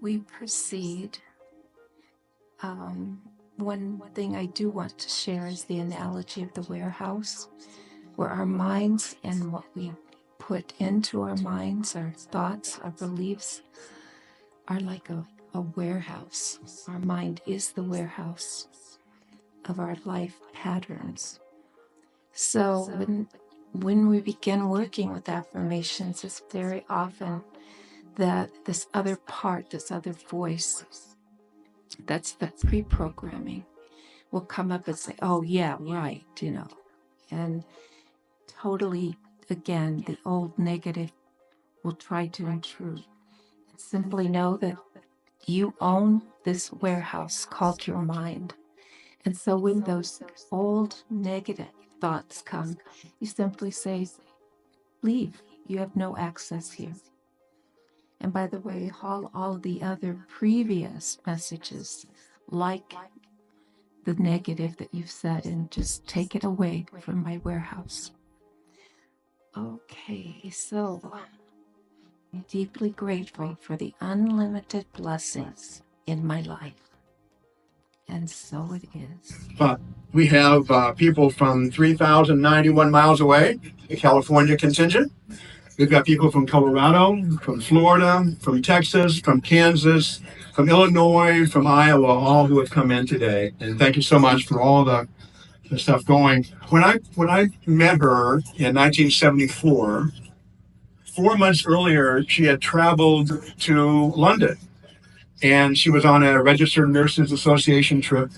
we proceed, one thing I do want to share is the analogy of the warehouse, where our minds and what we put into our minds, our thoughts, our beliefs, are like a warehouse. Our mind is the warehouse of our life patterns. So when we begin working with affirmations, it's very often that this other part, this other voice, that's the pre-programming, will come up and say, oh yeah, right, and totally, again, the old negative will try to intrude. Simply know that you own this warehouse called your mind. And so when those old negative thoughts come, you simply say, leave. You have no access here. And by the way, all the other previous messages, like the negative that you've said, and just take it away from my warehouse. Okay, so I'm deeply grateful for the unlimited blessings in my life. And so it is. We have people from 3,091 miles away, the California contingent. We've got people from Colorado, from Florida, from Texas, from Kansas, from Illinois, from Iowa, all who have come in today. And thank you so much for all the stuff going. When I met her in 1974, 4 months earlier, she had traveled to London. And she was on a Registered Nurses Association trip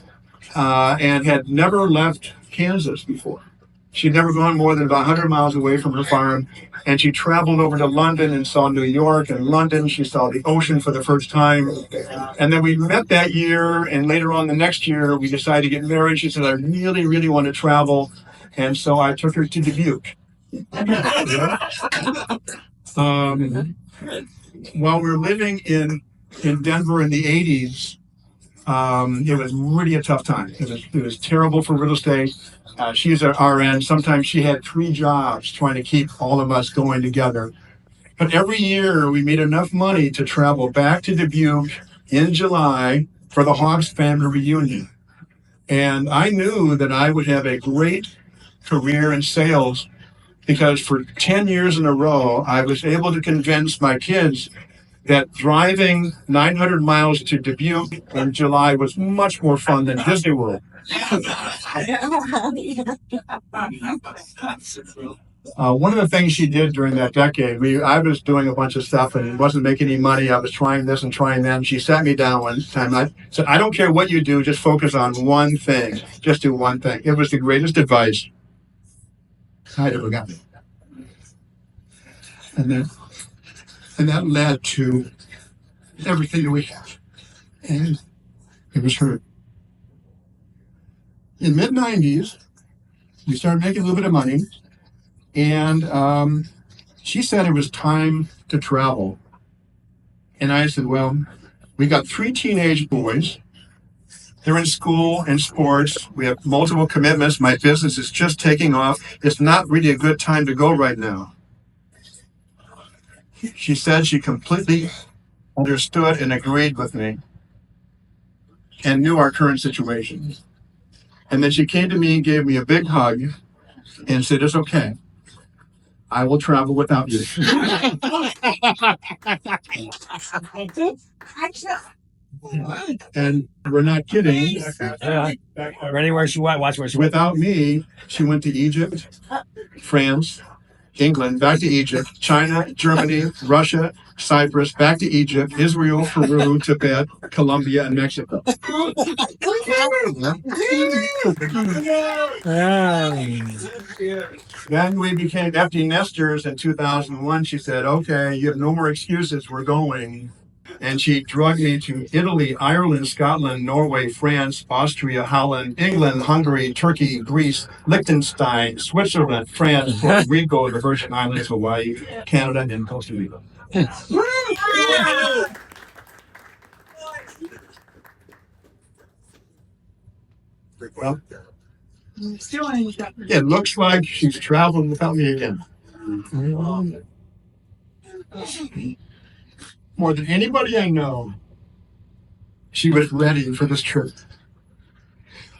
and had never left Kansas before. She'd never gone more than about 100 miles away from her farm. And she traveled over to London and saw New York and London. She saw the ocean for the first time. And then we met that year. And later on the next year, we decided to get married. She said, I really, really want to travel. And so I took her to Dubuque. While we were living in Denver in the 80s, it was really a tough time. It was terrible for real estate. She's an RN. Sometimes she had 3 jobs trying to keep all of us going together. But every year we made enough money to travel back to Dubuque in July for the Hobbs family reunion. And I knew that I would have a great career in sales because for 10 years in a row, I was able to convince my kids that driving 900 miles to Dubuque in July was much more fun than Disney World. One of the things she did during that decade, I was doing a bunch of stuff and wasn't making any money. I was trying this and trying that. And she sat me down one time. I said, I don't care what you do, just focus on one thing. Just do one thing. It was the greatest advice I ever got. And that led to everything that we have. And it was her. In mid-90s, we started making a little bit of money. And she said it was time to travel. And I said, well, we got 3 teenage boys. They're in school and sports. We have multiple commitments. My business is just taking off. It's not really a good time to go right now. She said she completely understood and agreed with me and knew our current situation. And then she came to me and gave me a big hug and said, it's okay. I will travel without you. And we're not kidding. Ready where she went, watch where she went. Without me, she went to Egypt, France, England, back to Egypt, China, Germany, Russia, Cyprus, back to Egypt, Israel, Peru, Tibet, Colombia, and Mexico. Then we became empty nesters in 2001. She said, okay, you have no more excuses. We're going. And she drugged me to Italy, Ireland, Scotland, Norway, France, Austria, Holland, England, Hungary, Turkey, Greece, Liechtenstein, Switzerland, France, Puerto Rico, the Virgin Islands, Hawaii, Canada, and Costa Rica. Well, it looks like she's traveling without me again. More than anybody I know, She was ready for this trip.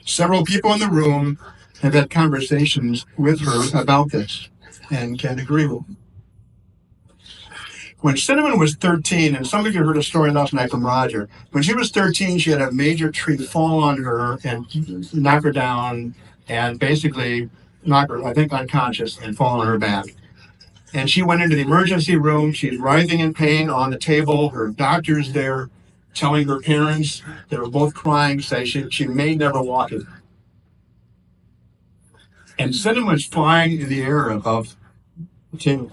Several people in the room have had conversations with her about this and can agree with me. When Cinnamon was 13, and some of you heard a story last night from Roger, when she was 13, she had a major tree fall on her and knock her down and basically knock her, I think, unconscious and fall on her back. And she went into the emergency room. She's writhing in pain on the table. Her doctor's there telling her parents, they were both crying, say she may never walk it. And Cinnamon's flying in the air above the table.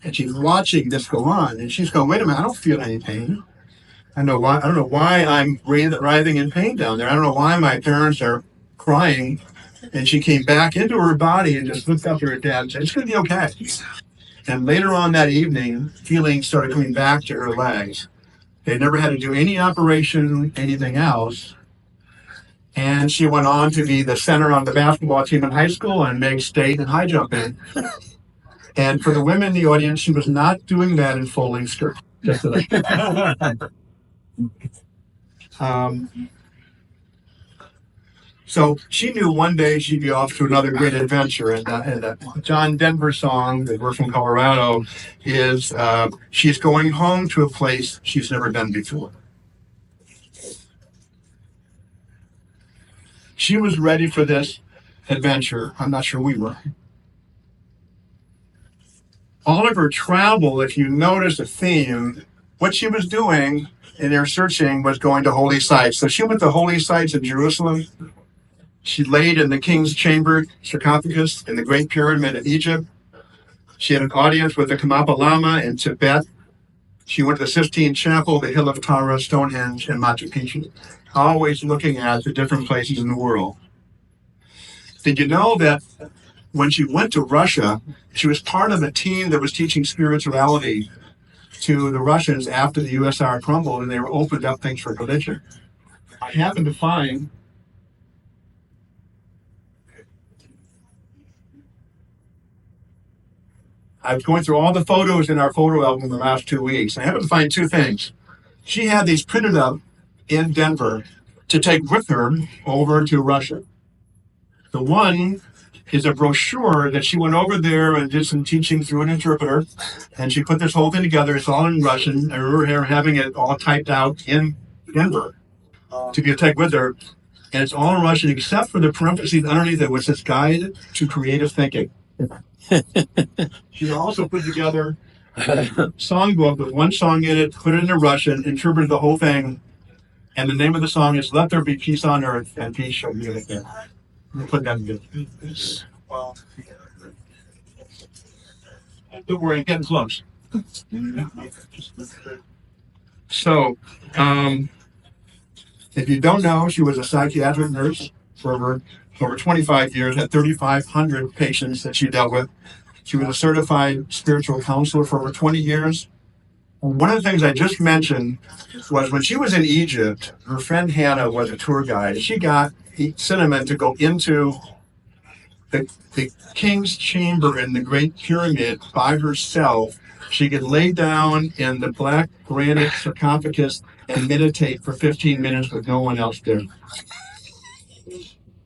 And she's watching this go on, and she's going, wait a minute, I don't feel any pain. I don't know why I'm writhing in pain down there. I don't know why my parents are crying. And she came back into her body and just looked up to her dad and said, it's going to be okay. And later on that evening, feelings started coming back to her legs. They never had to do any operation, anything else. And she went on to be the center on the basketball team in high school and make state and high jumping. And for the women in the audience, she was not doing that in full-length skirt. Just so so she knew one day she'd be off to another great adventure. And the John Denver song, that we're from Colorado, is she's going home to a place she's never been before. She was ready for this adventure. I'm not sure we were. All of her travel, if you notice a theme, what she was doing in her searching was going to holy sites. So she went to holy sites in Jerusalem. She laid in the king's chamber sarcophagus in the Great Pyramid in Egypt. She had an audience with the Kamapa Lama in Tibet. She went to the Sistine Chapel, the Hill of Tara, Stonehenge, and Machu Picchu, always looking at the different places in the world. Did you know that when she went to Russia, she was part of a team that was teaching spirituality to the Russians after the USSR crumbled and they were opened up things for religion? I happened to find I was going through all the photos in our photo album the last 2 weeks. I happened to find two things. She had these printed up in Denver to take with her over to Russia. The one is a brochure that she went over there and did some teaching through an interpreter, and she put this whole thing together. It's all in Russian. I remember her having it all typed out in Denver to be take with her, and it's all in Russian except for the parentheses underneath it, which says "Guide to Creative Thinking." She also put together a songbook with one song in it, put it into Russian, interpreted the whole thing, and the name of the song is "Let There Be Peace on Earth and Peace Shall Be With It." We'll put that together. Wow. Don't worry, I'm getting close. So, if you don't know, she was a psychiatric nurse for over 25 years, had 3,500 patients that she dealt with. She was a certified spiritual counselor for over 20 years. One of the things I just mentioned was when she was in Egypt, her friend Hannah was a tour guide. She got Cinnamon to go into the king's chamber in the Great Pyramid by herself. She could lay down in the black granite sarcophagus and meditate for 15 minutes with no one else there.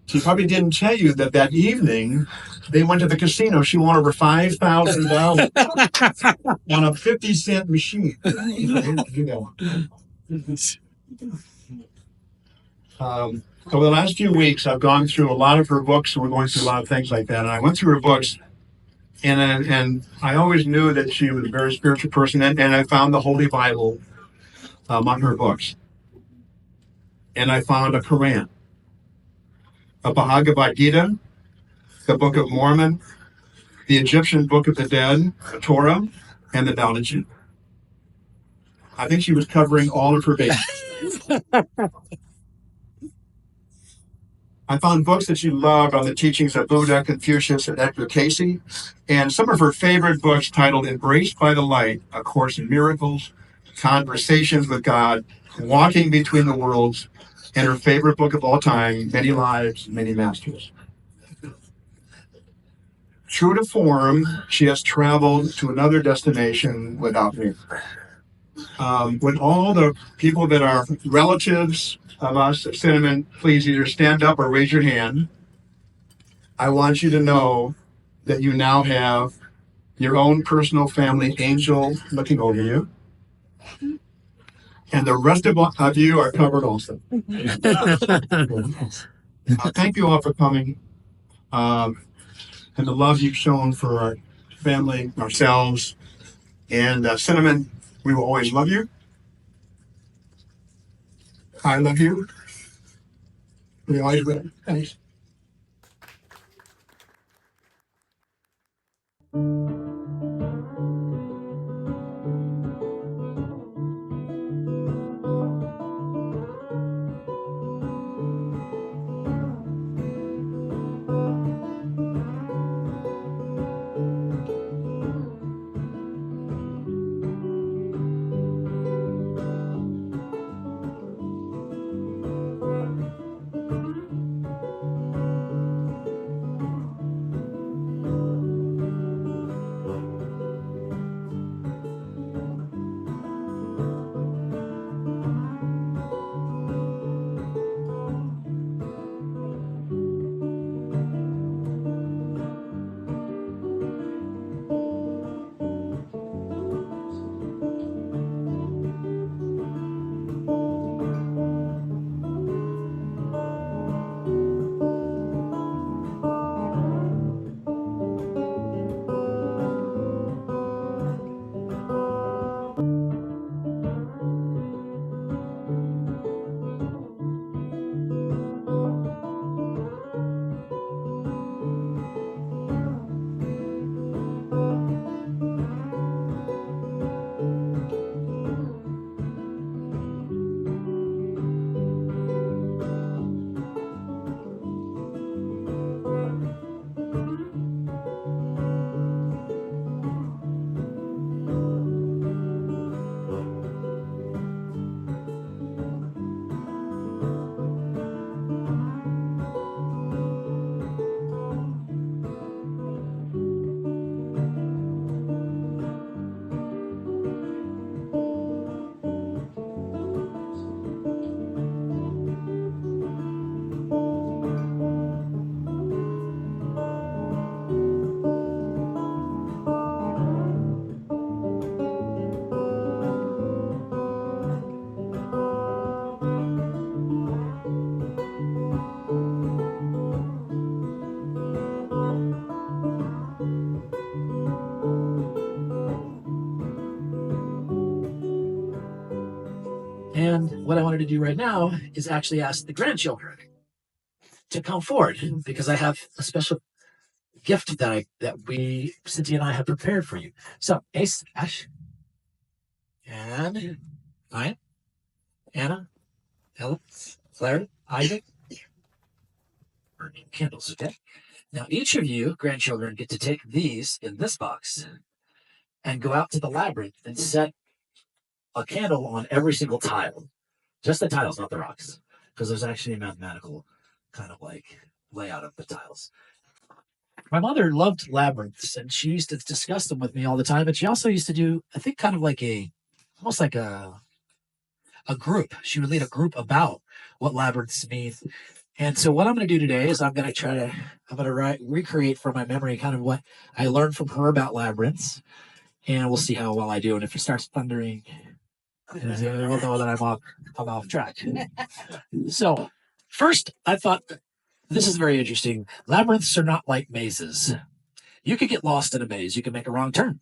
She probably didn't tell you that that evening they went to the casino. She won over $5,000 on a 50-cent machine. Over the last few weeks, I've gone through a lot of her books, and we're going through a lot of things like that. And I went through her books, and I always knew that she was a very spiritual person, and I found the Holy Bible among her books. And I found a Quran, a Bhagavad Gita, the Book of Mormon, the Egyptian Book of the Dead, the Torah, and the Tao Te Ching. I think she was covering all of her bases. I found books that she loved on the teachings of Buddha, Confucius, and Edgar Cayce, and some of her favorite books titled Embraced by the Light, A Course in Miracles, Conversations with God, Walking Between the Worlds, and her favorite book of all time, Many Lives, Many Masters. True to form, she has traveled to another destination without me. Would all the people that are relatives of us at Cinnamon please either stand up or raise your hand? I want you to know that you now have your own personal family angel looking over you. And the rest of you are covered also. Thank you all for coming. And the love you've shown for our family, ourselves, and Cinnamon, we will always love you. I love you. We always will. Thanks. And what I wanted to do right now is actually ask the grandchildren to come forward because I have a special gift that Cynthia and I have prepared for you. So, Ace, Ash, and Ryan, Anna, Ella, Claire, Isaac, burning candles, okay? Now, each of you, grandchildren, get to take these in this box and go out to the labyrinth and set a candle on every single tile. Just the tiles, not the rocks, because there's actually a mathematical kind of like layout of the tiles. My mother loved labyrinths, and she used to discuss them with me all the time. But she also used to do, I think, kind of like almost like a group. She would lead a group about what labyrinths mean. And so what I'm going to do today is I'm going to recreate from my memory kind of what I learned from her about labyrinths, and we'll see how well I do. And if it starts thundering, we'll know that I'm off track. So first, I thought this is very interesting. Labyrinths are not like mazes. You could get lost in a maze. You can make a wrong turn.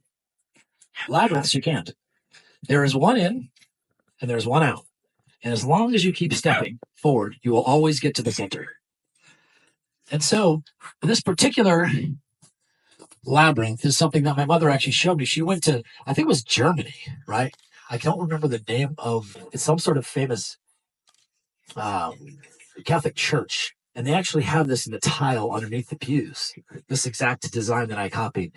Labyrinths, you can't. There is one in and there's one out. And as long as you keep stepping forward, you will always get to the center. And so this particular labyrinth is something that my mother actually showed me. She went to, I think it was Germany, right? I don't remember the name of, it's some sort of famous Catholic church. And they actually have this in the tile underneath the pews, this exact design that I copied.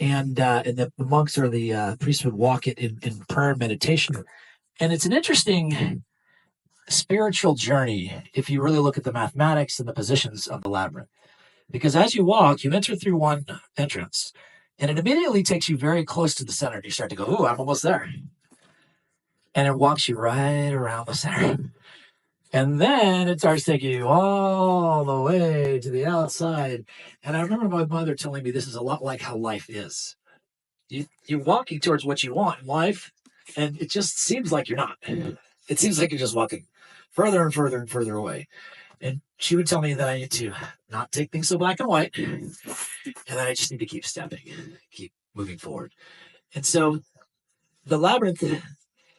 And the monks or the priests would walk it in prayer and meditation. And it's an interesting spiritual journey if you really look at the mathematics and the positions of the labyrinth. Because as you walk, you enter through one entrance, and it immediately takes you very close to the center. And you start to go, ooh, I'm almost there. and it walks you right around the center. And then it starts taking you all the way to the outside. And I remember my mother telling me this is a lot like how life is. You're walking towards what you want in life, and it just seems like you're not. It seems like you're just walking further and further and further away. And she would tell me that I need to not take things so black and white, and that I just need to keep stepping, keep moving forward. And so the labyrinth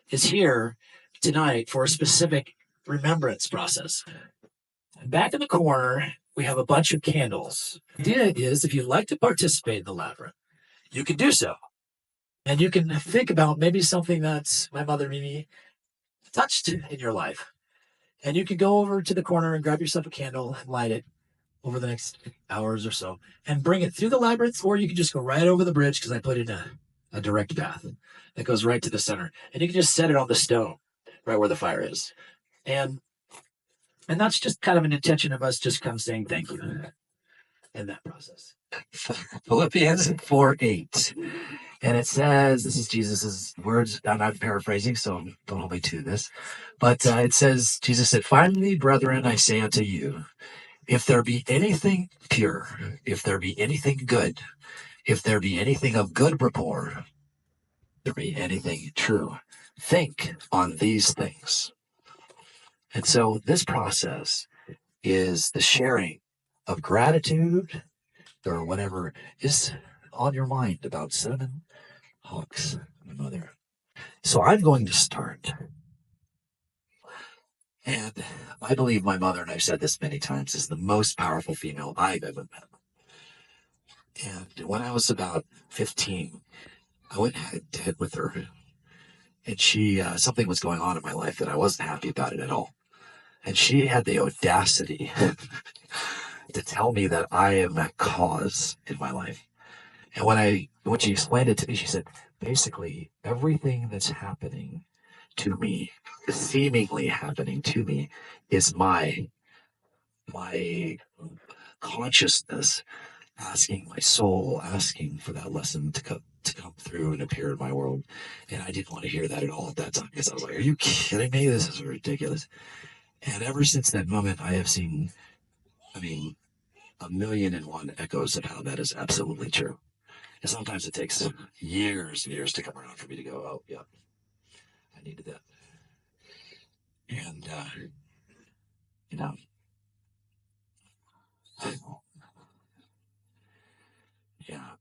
is here tonight for a specific remembrance process. Back in the corner, we have a bunch of candles. The idea is if you'd like to participate in the labyrinth, you can do so. And you can think about maybe something that's my mother Mimi touched in your life. And you can go over to the corner and grab yourself a candle and light it over the next hours or so and bring it through the labyrinth, or you can just go right over the bridge because I put in a direct path that goes right to the center. And you can just set it on the stone right where the fire is. And that's just kind of an intention of us just kind of saying thank you in that process. Philippians 4:8. And it says, this is Jesus's words. I'm not paraphrasing, so don't hold me to this. But it says, Jesus said, finally, brethren, I say unto you, if there be anything pure, if there be anything good, if there be anything of good rapport, if there be anything true, think on these things. And so this process is the sharing of gratitude or whatever is on your mind about Cinnamon Hawks, my mother. So I'm going to start. And I believe my mother, and I've said this many times, is the most powerful female I've ever met. And when I was about 15, I went head to head with her. And she, something was going on in my life that I wasn't happy about it at all. And she had the audacity to tell me that I am a cause in my life. And when she explained it to me, she said, basically, everything that's happening to me, seemingly happening to me, is my consciousness asking, my soul asking for that lesson to come through and appear in my world. And I didn't want to hear that at all at that time because I was like, are you kidding me? This is ridiculous. And ever since that moment, I have seen, a 1,000,001 echoes of how that is absolutely true. And sometimes it takes years and years to come around for me to go, oh, yeah, I needed that. And, yeah.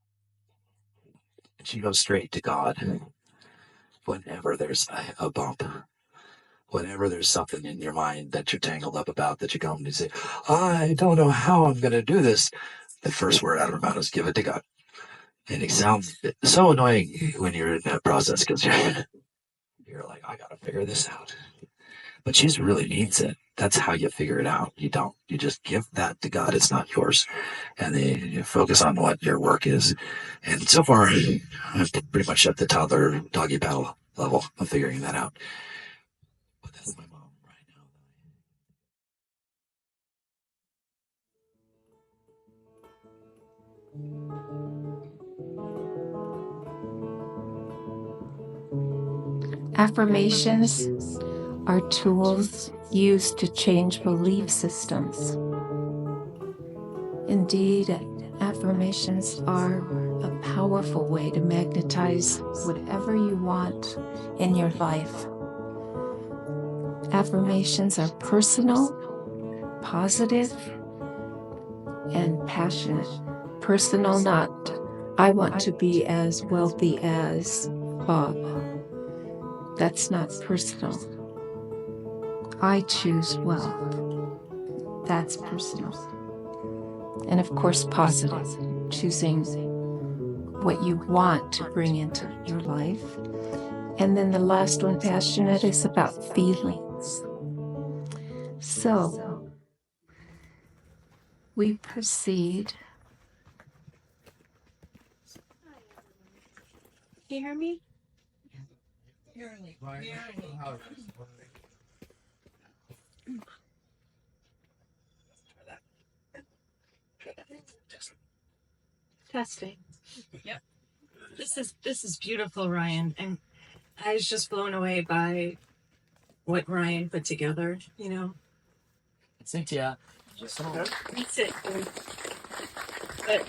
And she goes straight to God whenever there's a bump. Whenever there's something in your mind that you're tangled up about, that you come and say, I don't know how I'm going to do this. The first word out of her mouth is give it to God. And it sounds so annoying when you're in that process because you're like, I got to figure this out. But she really needs it. That's how you figure it out. You don't. You just give that to God. It's not yours. And then you focus on what your work is. And so far, I'm pretty much at the toddler doggy paddle level of figuring that out. But that's my mom right now. Affirmations are tools used to change belief systems. Indeed, affirmations are a powerful way to magnetize whatever you want in your life. Affirmations are personal, positive, and passionate. Personal, not I want to be as wealthy as Bob. That's not personal. I choose wealth. That's personal. And of course, positive, choosing what you want to bring into your life. And then the last one, passionate, is about feelings. So we proceed. Can you hear me? Testing. Yep. This is beautiful, Ryan. And I was just blown away by what Ryan put together, Cynthia. That's it. But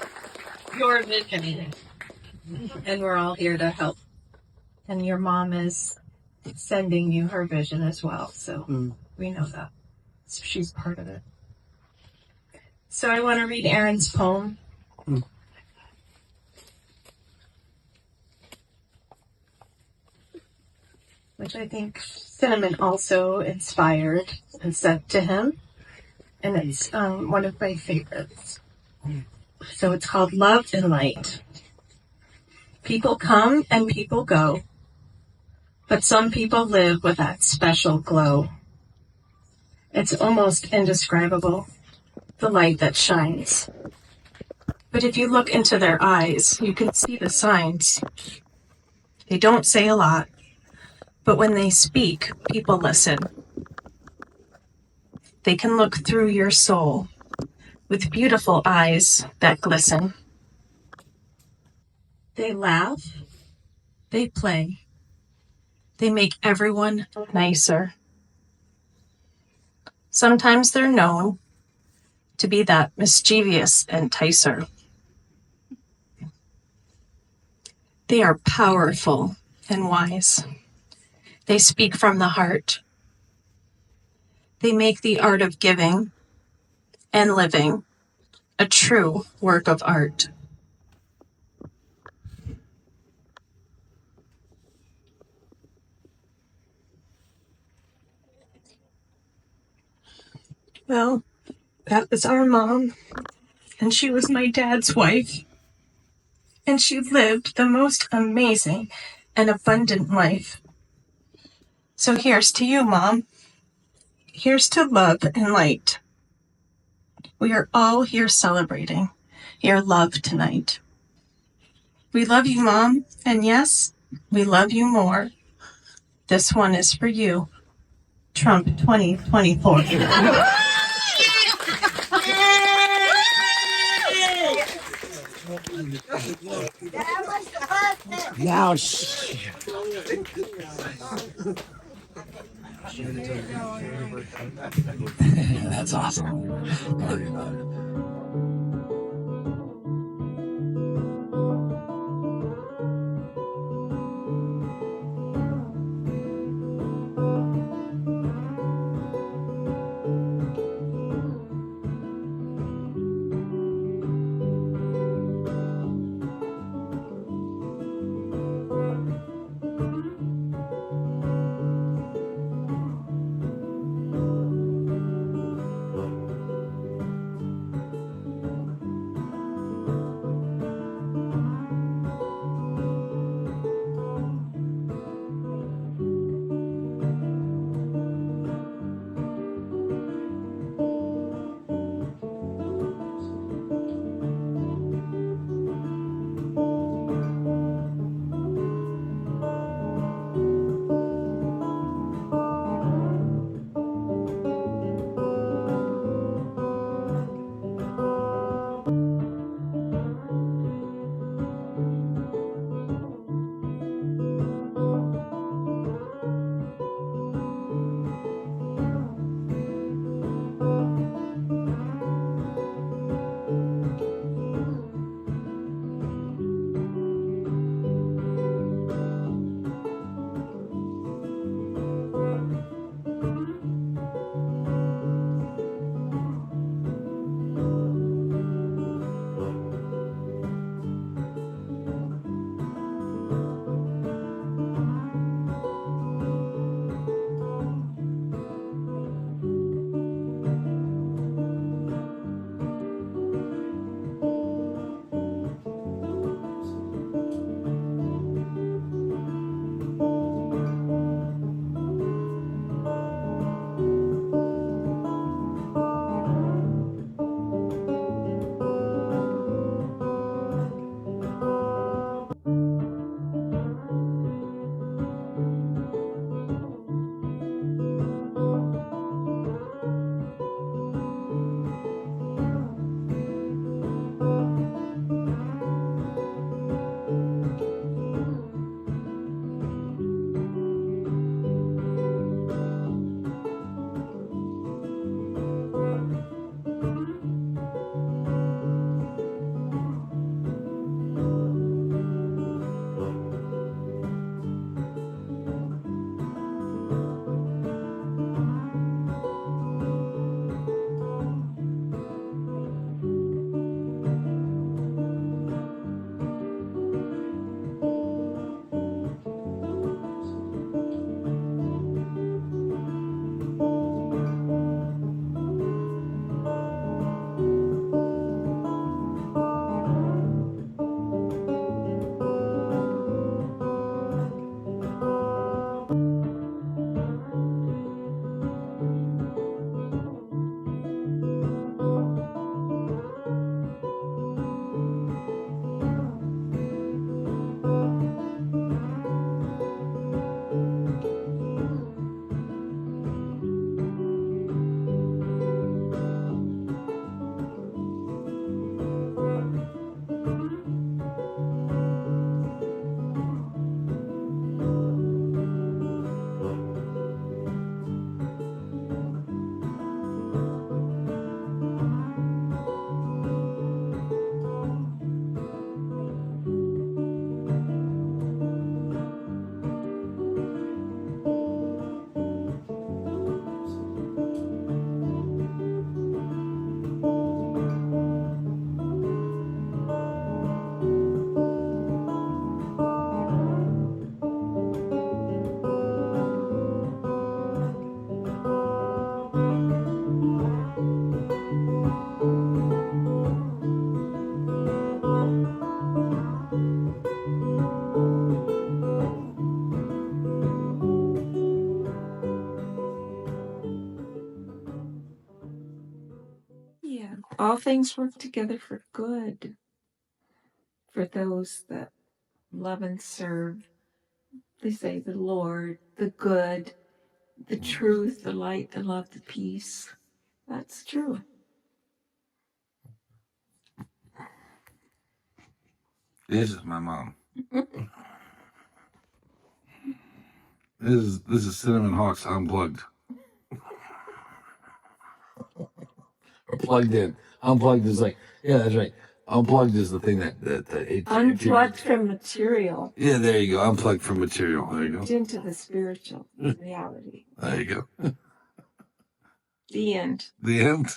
your vision, and we're all here to help. And your mom is sending you her vision as well, so we know that. So she's part of it. So I want to read Aaron's poem. Which I think Cinnamon also inspired and sent to him. And it's one of my favorites. So it's called Love and Light. People come and people go, but some people live with that special glow. It's almost indescribable, the light that shines. But if you look into their eyes, you can see the signs. They don't say a lot, but when they speak, people listen. They can look through your soul with beautiful eyes that glisten. They laugh, they play, they make everyone nicer. Sometimes they're known to be that mischievous enticer. They are powerful and wise. They speak from the heart. They make the art of giving and living a true work of art. Well, that was our mom, and she was my dad's wife, and she lived the most amazing and abundant life. So here's to you, Mom. Here's to love and light. We are all here celebrating your love tonight. We love you, Mom, and yes, we love you more. This one is for you. Trump 2024. Now, That's awesome. all things work together for good for those that love and serve. They say the Lord, the good, the truth, the light, the love, the peace. That's true. This is my mom. This is Cinnamon Hawks Unplugged. Or plugged in. Unplugged is like, yeah, that's right. Unplugged is the thing that Unplugged from material. Yeah, there you go. Unplugged from material. There you go. Into the spiritual reality. There you go. The end. The end.